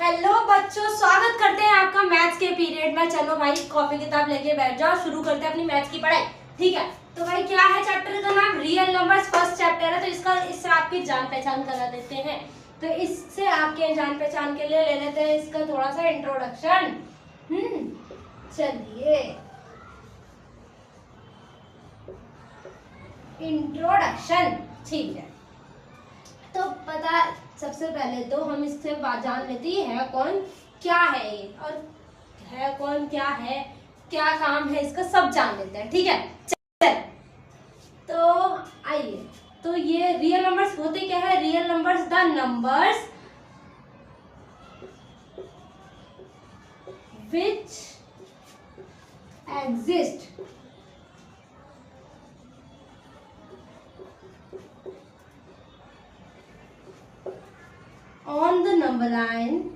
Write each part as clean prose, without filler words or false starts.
Hello बच्चों, स्वागत करते हैं आपका मैथ्स के पीरियड में। चलो भाई कॉपी किताब लेके बैठ जाओ, शुरू करते हैं अपनी मैथ्स की पढ़ाई। ठीक है, तो भाई क्या है चैप्टर का नाम? रियल नंबर्स फर्स्ट चैप्टर है। तो इससे आपकी जान पहचान करा देते हैं। तो इससे आपके जान पहचान के लिए ले लेते हैं इसका थोड़ा सा इंट्रोडक्शन। चलिए इंट्रोडक्शन, ठीक है। तो पता सबसे पहले तो हम इससे जान लेते हैं कौन क्या है ये, और है कौन क्या है, क्या काम है इसका, सब जान लेते हैं। ठीक है, चल तो आइए। तो ये रियल नंबर्स होते क्या है? Real numbers the numbers which exist on the number line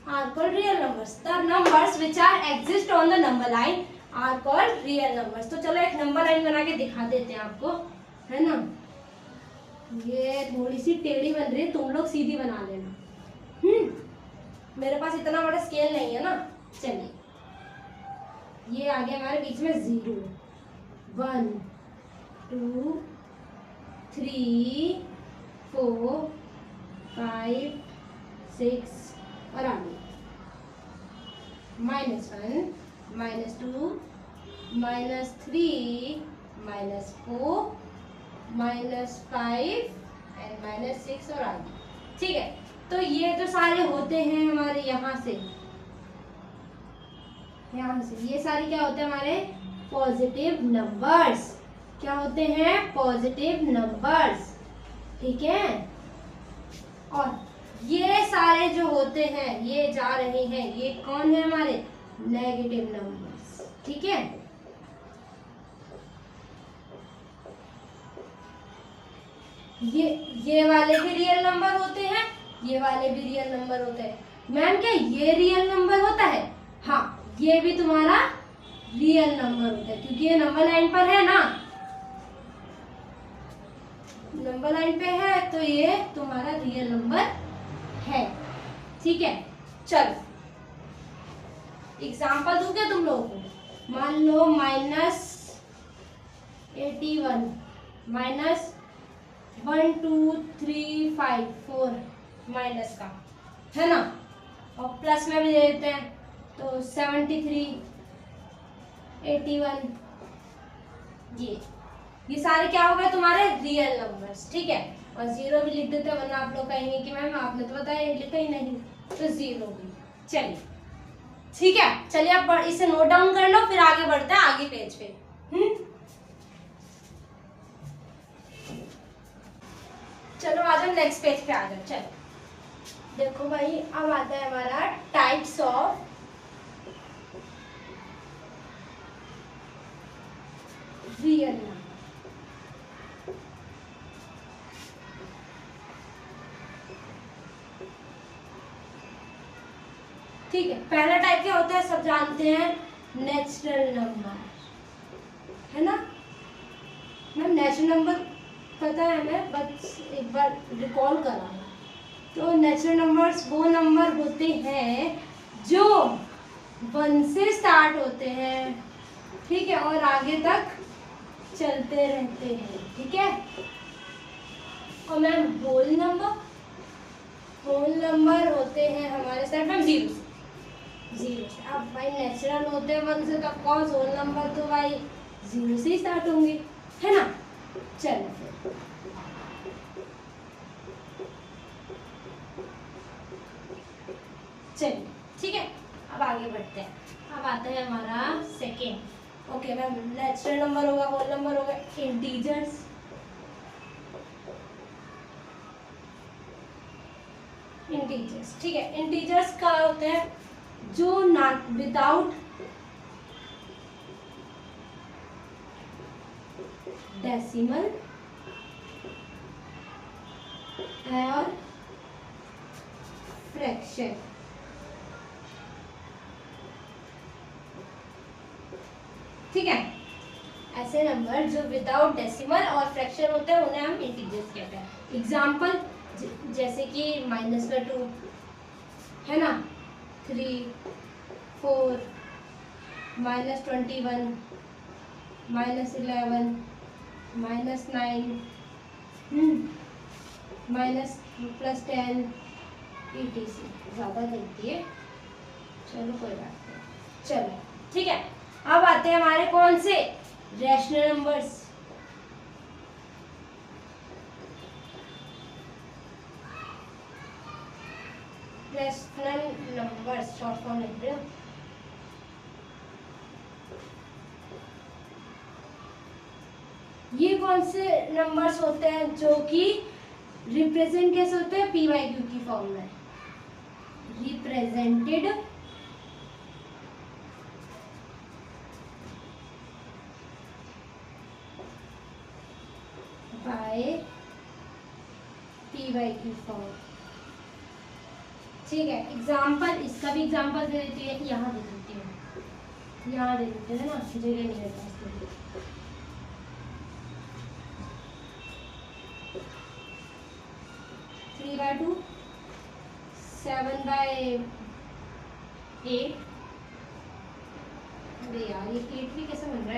are called real numbers. The numbers which are exist on the number line are called real numbers. तो चलो एक नंबर लाइन बना के दिखा देते हैं आपको, है ना। ये थोड़ी सी टेढ़ी बन रही है, तुम लोग सीधी बना लेना। मेरे पास इतना बड़ा स्केल नहीं है ना। चलिए, ये आ गया हमारे बीच में 0, 1, 2, 3, 4, 5, 6 और आगे -1, -2, -3, -4, -5 एंड -6 और आगे। ठीक है, तो ये तो सारे होते हैं हमारे यहाँ से ये सारे क्या होते हैं हमारे? Positive numbers. क्या होते हैं? Positive numbers. ठीक है, और ये सारे जो होते हैं, ये जा रहे हैं, ये कौन है हमारे? Negative numbers. ठीक है, ये वाले भी रियल नंबर होते हैं, ये वाले भी रियल नंबर होते हैं। मैम क्या ये रियल नंबर होता है? हाँ, ये भी तुम्हारा रियल नंबर होता है, क्योंकि ये नंबर लाइन पर है ना, नंबर लाइन पे है, तो ये तुम्हारा रियल नंबर है। ठीक है, चलो एग्जांपल दूं क्या तुम लोगों को? मान लो -81 -1 2 3 5 4 माइनस का, है ना, और प्लस में भी दे देते हैं। तो 73 81, ये सारे क्या हो गए तुम्हारे? Real numbers. ठीक है, और 0 भी लिख देते हैं, वरना आप लोग कहेंगे कि मैम आपने तो बताया लिखा ही नहीं, तो 0 भी। चलिए ठीक है, चलिए आप इसे नोट डाउन कर लो, फिर आगे बढ़ते हैं आगे पेज पे। चलो आ जाओ नेक्स्ट पेज पे आ जाओ। चलो देखो भाई, अब आता है हमारा टाइप्स ऑफ रियल नंबर। ठीक है, पहला टाइप क्या होता है सब जानते हैं? नेचुरल नंबर, है ना। मैम नेचुरल नंबर पता है हमें, बस एक बार रिकॉल करा। तो नेचुरल नंबर्स वो नंबर होते हैं जो 1 से स्टार्ट होते हैं, ठीक है, और आगे तक चलते रहते हैं। ठीक है, और मैम होल नंबर होते हैं हमारे साथ मैम 0 से। अब भाई नेचुरल होते हैं 1 से, तो ऑफकोर्स होल नंबर तो भाई 0 से ही स्टार्ट होंगे, है ना। चलो चलिए ठीक है, अब आगे बढ़ते हैं। अब आता है हमारा second. Okay ma'am, natural number होगा, होल नंबर होगा, इंटीजर्स। ठीक है, इंटीजर्स का होते हैं जो नॉट विदाउट डेसिमल और फ्रैक्शन। ठीक है, ऐसे नंबर जो विदाउट डेसिमल और फ्रैक्शन होते हैं उन्हें हम इंटीजर्स कहते हैं। एग्जाम्पल जैसे कि -2 है ना, 3, 4, -21, -11, -9, +10 etc। ज़्यादा लगती है, चलो कोई बात नहीं। चलो ठीक है, अब आते हैं हमारे कौन से rational numbers. Rational numbers short form लिख रहे हो। ये कौन से नंबर्स होते हैं जो कि रिप्रेजेंट कैसे होते हैं, पी वाई क्यू की फॉर्म में represented by P Y Q form. ठीक है, एग्जाम्पल, इसका भी एग्जाम्पल दे देती है, यहाँ दे देती हूँ, यहाँ दे देते हैं ना, जगह नहीं रहता इसके लिए। 3/2, 7/8। अरे यार ये 8 भी कैसे बन रहा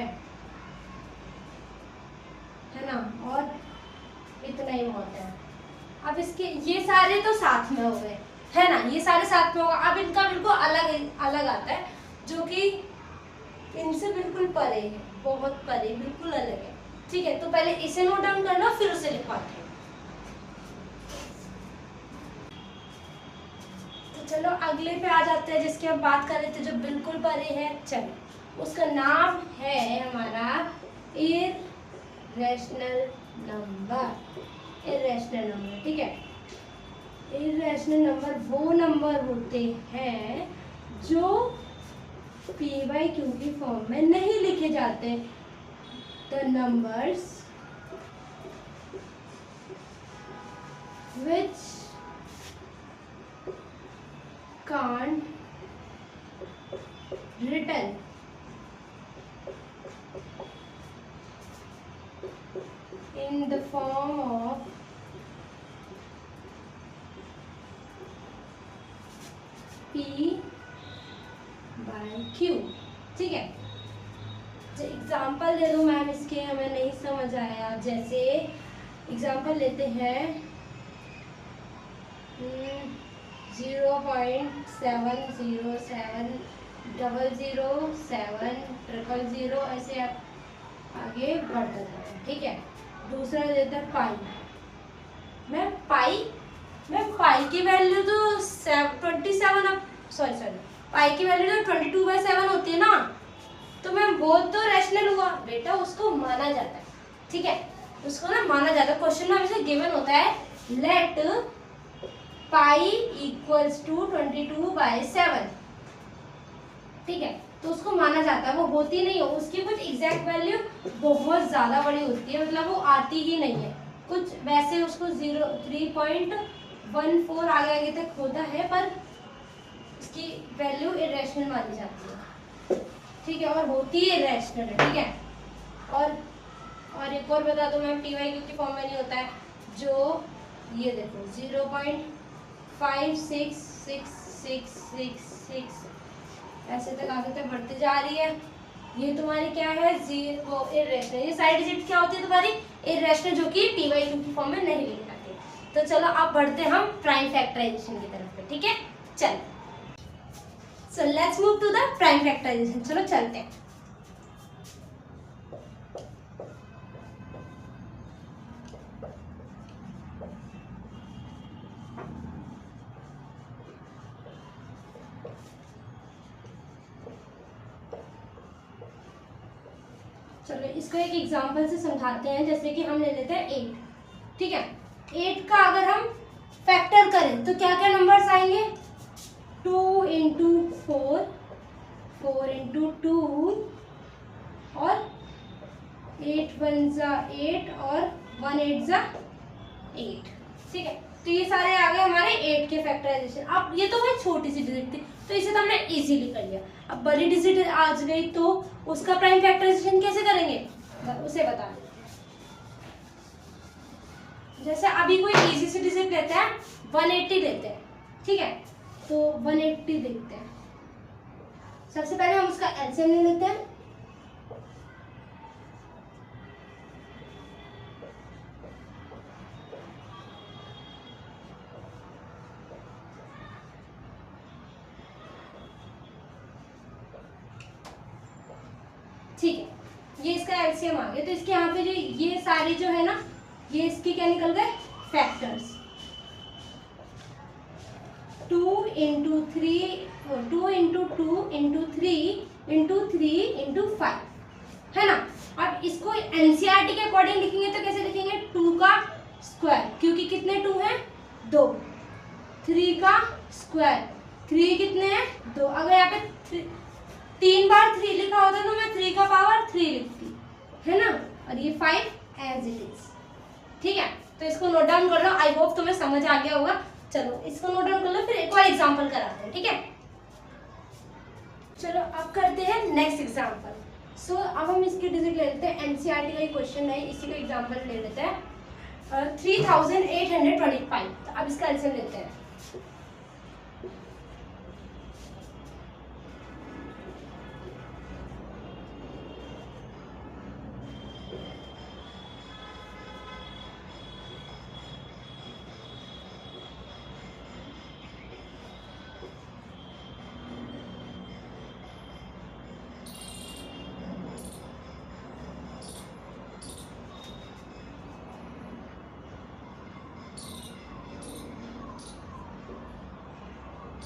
है ना, और इतना ही बहुत है। अब इसके ये सारे तो साथ में हो गए है ना, ये सारे साथ में होगा। अब इनका बिल्कुल अलग अलग आता है जो कि इनसे बिल्कुल परे है, बहुत परे, बिल्कुल अलग है। ठीक है, तो पहले इसे नोट डाउन करना फिर उसे लिखवाते हैं। तो चलो अगले पे आ जाते हैं जिसकी हम बात कर रहे थे, जो बिल्कुल परे है। चलो उसका नाम है हमारा इररेशनल नंबर। इररेशनल नंबर, ठीक है। इररेशनल नंबर वो नंबर होते हैं जो पी वाई क्यू की फॉर्म में नहीं लिखे जाते। The numbers which can't written in the form of P by Q। ठीक है, एग्जाम्पल दे दूँ मैम इसके, हमें नहीं समझ आया। जैसे एग्जाम्पल लेते हैं 0.707007000, ऐसे आप आगे बढ़ते जाए। ठीक है, दूसरा देता है पाई। मैं पाई की वैल्यू तो 27, अब सॉरी पाई की वैल्यू तो 22/7 होती है ना, तो मैम वो तो रैशनल हुआ बेटा, उसको माना जाता है। ठीक है, उसको ना माना जाता है। क्वेश्चन में हमेशा गिवन होता है लेट पाई इक्वल्स टू 22/7। ठीक है, तो उसको माना जाता है, वो होती नहीं है, उसकी कुछ एग्जैक्ट वैल्यू बहुत ज़्यादा बड़ी होती है, मतलब वो आती ही नहीं है कुछ, वैसे उसको 3.14 आगे तक होता है, पर उसकी वैल्यू इरेशनल मानी जाती है। ठीक है, और होती है इरेशनल है। ठीक है, और एक और बता दो मैम, पी वाई क्यू की फॉर्म में नहीं होता है, जो ये देखो 0.566666 ऐसे तक आगे तक बढ़ती जा रही है। ये तुम्हारी क्या है, जीरो इरेशनल। ये सारी डिजिट क्या होती है तुम्हारी, इरेशनल, जो कि पी वाई क्यू की फॉर्म में नहीं लिखी जाती। तो चलो अब बढ़ते हम प्राइम फैक्टराइजेशन की तरफ पे। ठीक है, चल so let's move to the prime factorisation. चलो चलते हैं। चलो इसको एक एग्जांपल से समझाते हैं। जैसे कि हम ले लेते हैं 8। ठीक है, 8 का अगर हम फैक्टर करें तो क्या क्या नंबर्स आएंगे, 2 × 4, 4 × 2 और 8 × 1 = 8 और 1 × 8 = 8। ठीक है, तो ये सारे आ गए हमारे 8 के फैक्टराइजेशन। अब ये तो भाई छोटी सी डिजिट थी तो इसे तो हमने इजीली कर लिया। अब बड़ी डिजिट आज गई तो उसका प्राइम फैक्टराइजेशन कैसे करेंगे, उसे बता देते हैं। जैसे अभी कोई इजी से डिजिट लेते हैं 180 लेते हैं, ठीक है, तो 180 देखते हैं। सबसे पहले हम उसका एलसीएम ले लेते हैं। ठीक है, ये इसका एलसीएम आ गया। तो इसके यहाँ पे जो ये सारे जो है ना, ये इसके क्या निकल गए, factors. 2 into 3, 2 into 2 into 3 into 3 into 5 है ना। अब इसको एनसीईआरटी के अकॉर्डिंग लिखेंगे तो कैसे लिखेंगे, 2 का स्क्वायर, क्योंकि कितने 2 हैं, 2। 3 का स्क्वायर, 3 कितने हैं, 2। अगर यहाँ पे 3 बार 3 लिखा होता तो मैं 3 का पावर 3 लिखती, है ना। और ये 5 एज इट इज, ठीक है। तो इसको नोट डाउन कर लो। आई होप तुम्हें समझ आ गया होगा। चलो इसको नोट डाउन कर लो, फिर एक और एग्जांपल कराते हैं, ठीक है। चलो अब करते हैं नेक्स्ट एग्जांपल। सो अब हम इसकी डिजिट ले लेते हैं। एनसीईआरटी का ही क्वेश्चन है, इसी का एग्जांपल ले लेते हैं। 3825। तो अब इसका आंसर लेते हैं।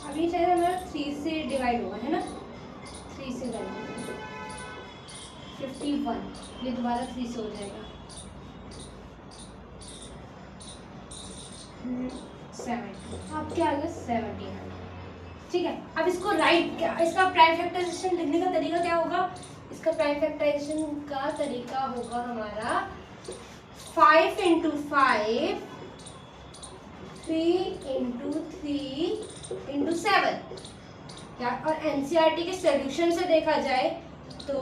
अभी शायद हमारा 3 से डिवाइड होगा, है ना। 3 से डिवाइड 51, ये दोबारा 3 से हो जाएगा। 70, अब क्या आ गया, 79, ठीक है। अब इसको राइट, इसका प्राइम फैक्टराइजेशन लिखने का तरीका क्या होगा, इसका प्राइम फैक्टराइजेशन का तरीका होगा हमारा 5 इंटू 5, 3 इंटू 3 इंटू 7। या और एनसीईआरटी के सॉल्यूशन से देखा जाए तो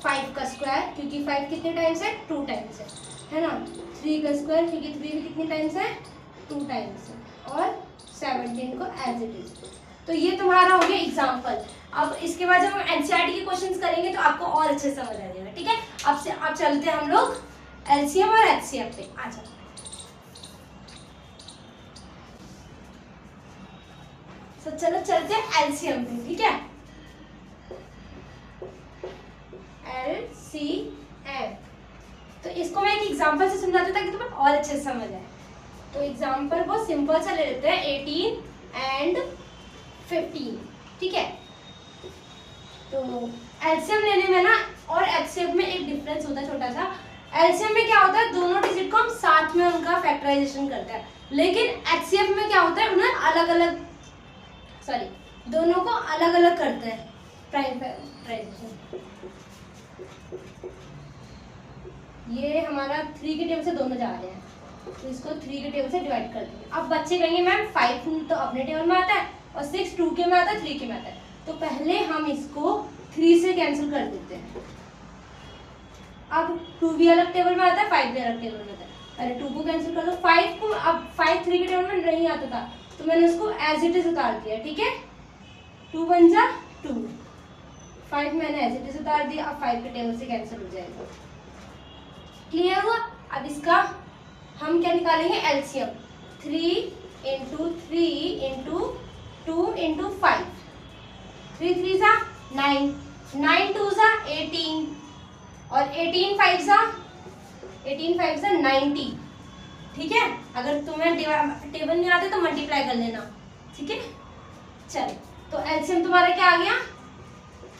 5 का स्क्वायर, क्योंकि 5 कितने टाइम्स है, 2 टाइम्स है ना। 3 का स्क्वायर, क्योंकि 3 भी कितने टाइम्स है, 2 टाइम्स है। और 17 को एज इट इज। तो ये तुम्हारा हो गया एग्जाम्पल। अब इसके बाद जब हम एनसीईआरटी के क्वेश्चंस करेंगे तो आपको और अच्छे समझ आ जाएगा, ठीक है। अब चलते हैं हम लोग एलसीएम और एचसीएफ पे। आ जाओ। तो चलो चलते हैं एलसीएम पे, ठीक है। एलसीएम, तो इसको मैं एक एग्जांपल से समझाती हूँ ताकि तुम्हें और अच्छे से समझ आए। तो एग्जांपल बहुत सिंपल सा ले लेते हैं, 18 एंड 15, ठीक है। तो एलसीएम लेने में ना और एचसीएफ में एक डिफरेंस होता है छोटा सा। एलसीएम में क्या होता है, दोनों डिजिट को हम साथ में उनका फैक्टराइजेशन करते हैं, लेकिन एचसीएफ में क्या होता है, उन्हें अलग अलग, सॉरी, दोनों को अलग अलग करते हैं प्राइम फैक्टराइजेशन। ये हमारा 3 के टेबल से दोनों जा रहे हैं, तो इसको 3 के टेबल से डिवाइड कर देंगे। अब बच्चे कहेंगे मैम 5 तो अपने टेबल में आता है और 6 2 के में आता है, 3 के में आता है। तो पहले हम इसको 3 से कैंसिल कर देते हैं। अब 2 भी अलग टेबल में आता है, 5 भी अलग टेबल में आता है। पहले 2 को कैंसिल कर दो, 5 को, अब 5 3 के टेबल में नहीं आता था तो मैंने उसको एज इट इज उतार दिया, ठीक है। 2 बन जा 2, 5 मैंने एज इट इज उतार दिया। अब 5 के टेबल से कैंसिल हो जाएगा, क्लियर हुआ। अब इसका हम क्या निकालेंगे, एलसीएम। 3 इंटू 3 इंटू 2 इंटू 5, 3 3 सा 9, 9 2 सा 18 और 18 5 सा 90, ठीक है। अगर तुम्हें टेबल नहीं आते तो मल्टीप्लाई कर लेना, ठीक है। चलो, तो एलसीएम तुम्हारा क्या आ गया,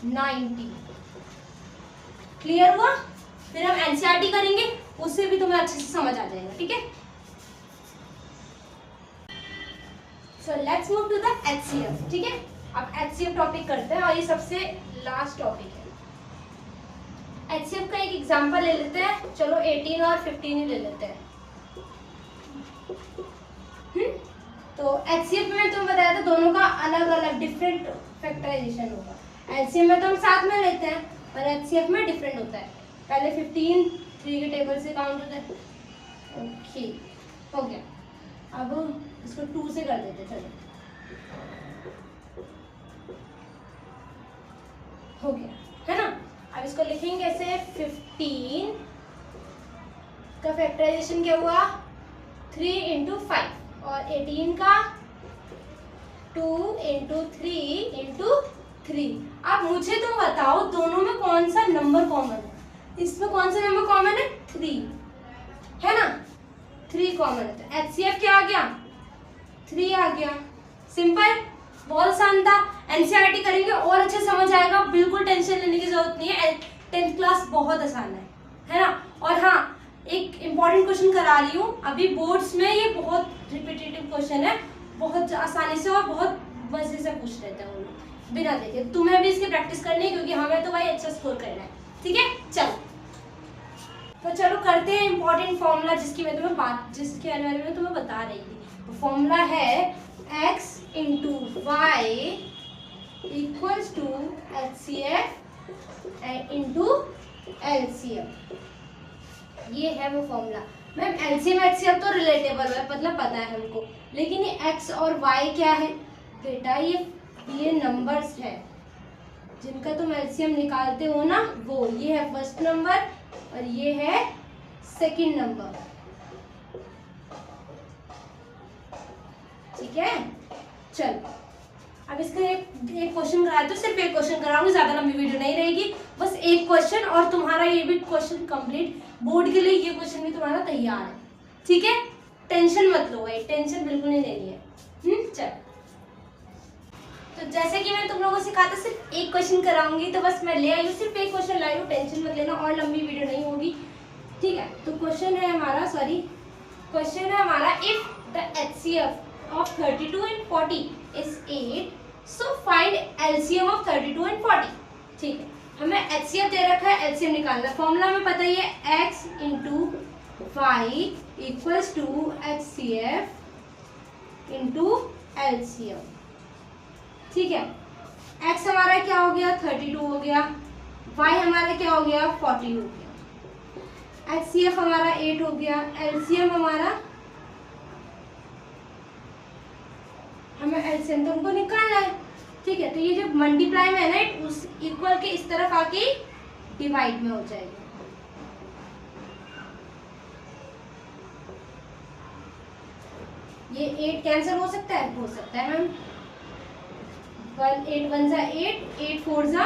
90, क्लियर हुआ। फिर हम एनसीईआरटी करेंगे, उससे भी तुम्हें अच्छे से समझ आ जाएगा, ठीक है। So let's move to the HCF, ठीक है। अब एचसीएफ टॉपिक करते हैं और ये सबसे लास्ट टॉपिक है। एचसीएफ का एक एग्जांपल ले लेते हैं। चलो 18 और 15 ही ले लेते हैं। तो एचसीएफ में तुम्हें बताया था दोनों का अलग अलग डिफरेंट फैक्टराइजेशन होगा। एलसीएम में तो हम साथ में लेते हैं पर HCF में डिफरेंट होता है। पहले 15 3 के टेबल से काउंट होता है। ओके, हो गया। अब इसको 2 से कर देते, चलो हो गया, है ना। अब इसको लिखेंगे कैसे, 15 का फैक्टराइजेशन क्या हुआ, 3 × 5 और 18 का 2 × 3 × 3। अब मुझे तुम बताओ दोनों में कौन सा नंबर कॉमन है। इसमें कौन सा नंबर कॉमन है, 3, है ना, 3 कॉमन है। तो HCF क्या आ गया, 3 आ गया। सिंपल, बहुत आसान था। NCERT करेंगे और अच्छे समझ आएगा, बिल्कुल टेंशन लेने की जरूरत नहीं है। 10th क्लास बहुत आसान है ना। और हाँ, एक इम्पॉर्टेंट क्वेश्चन करा रही हूँ अभी बोर्ड्स में, ये बहुत रिपीटेटिव क्वेश्चन है, बहुत आसानी से और बहुत मजे से पूछ लेते हैं वो लोग बिना देखे। तुम्हें भी इसकी प्रैक्टिस करनी है क्योंकि हमें तो भाई अच्छा स्कोर करना है, ठीक है। चलो तो चलो करते हैं इम्पोर्टेंट फॉर्मूला जिसके बारे में तुम्हें बता रही थी। फॉर्मूला है x × y = HCF × LCM। ये है वो फॉर्मूला। मैम LCM HCF तो रिलेटेबल है, मतलब पता है हमको, लेकिन ये x और y क्या है बेटा, ये नंबर्स है जिनका तुम LCM निकालते हो ना, वो ये है फर्स्ट नंबर और ये है सेकंड नंबर, ठीक है। चलो अब इसका एक क्वेश्चन कराते हो, सिर्फ एक क्वेश्चन कराऊंगी, ज्यादा लंबी वीडियो नहीं रहेगी, बस एक क्वेश्चन और तुम्हारा ये भी क्वेश्चन कंप्लीट। बोर्ड के लिए ये क्वेश्चन भी तुम्हारा तैयार है, ठीक है। टेंशन मत लो भाई, टेंशन बिल्कुल नहीं लेनी है। चलो तो जैसे कि मैं तुम लोगों को सिखाता सिर्फ एक क्वेश्चन कराऊंगी, तो बस मैं ले आई हूँ, सिर्फ एक क्वेश्चन लाई हूँ, टेंशन मत लेना, और लंबी वीडियो नहीं होगी, ठीक है। तो क्वेश्चन है हमारा if the HCF of 32 and 40 is 8, so find LCM of 32 and 40, ठीक है। हमें HCF दे रखा है, LCM निकालना। फॉर्मूला में पता ही है, x × y = HCF × LCM, ठीक है। x हमारा क्या हो गया, 32 हो गया, y हमारा क्या हो गया, 40 हो गया, HCF हमारा 8 हो गया, LCM हमारा, हमें LCM तो उनको निकालना है, ठीक है। तो ये जो मल्टीप्लाई में है ना, उस इक्वल के इस तरफ आके डिवाइड में हो जाएगा। ये 8 कैंसिल हो सकता है मैम, 8 1 = 8, 8 4 =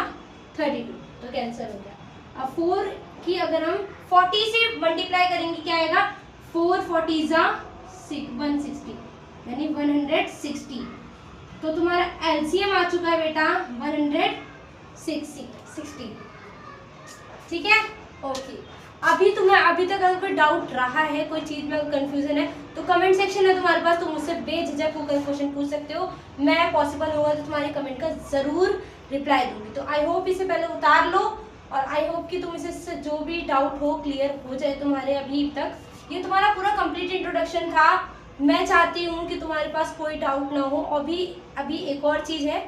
32, तो कैंसिल हो गया। अब 4 की अगर हम 40 से मल्टीप्लाई करेंगे क्या आएगा, 4 40 = 160, यानी 160। तो तुम्हारा LCM आ चुका है बेटा 160, ठीक है। ओके, अभी तक अगर कोई डाउट रहा है, कोई चीज में कंफ्यूजन है, तो कमेंट सेक्शन है तुम्हारे पास, तुम मुझसे बेझिझक होकर क्वेश्चन पूछ सकते हो। मैं पॉसिबल होगा तो तुम्हारे कमेंट का जरूर रिप्लाई दूंगी। तो आई होप इसे पहले उतार लो, और आई होप कि तुम इसे जो भी डाउट हो क्लियर हो जाए तुम्हारे। अभी तक ये तुम्हारा पूरा कंप्लीट इंट्रोडक्शन था। मैं चाहती हूँ कि तुम्हारे पास कोई डाउट ना हो। अभी एक और चीज़ है,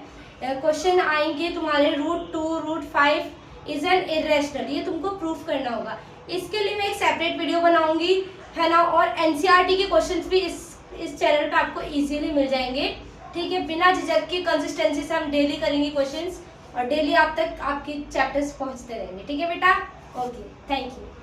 क्वेश्चन आएंगे तुम्हारे √2 √5 इज एन इरेशनल, ये तुमको प्रूफ करना होगा। इसके लिए मैं एक सेपरेट वीडियो बनाऊंगी, है ना। और NCERT के क्वेश्चंस भी इस चैनल पे आपको इजीली मिल जाएंगे, ठीक है। बिना झिझक की कंसिस्टेंसी से हम डेली करेंगे क्वेश्चंस, और डेली आप तक आपके चैप्टर्स पहुंचते रहेंगे, ठीक है बेटा। Okay, thank you.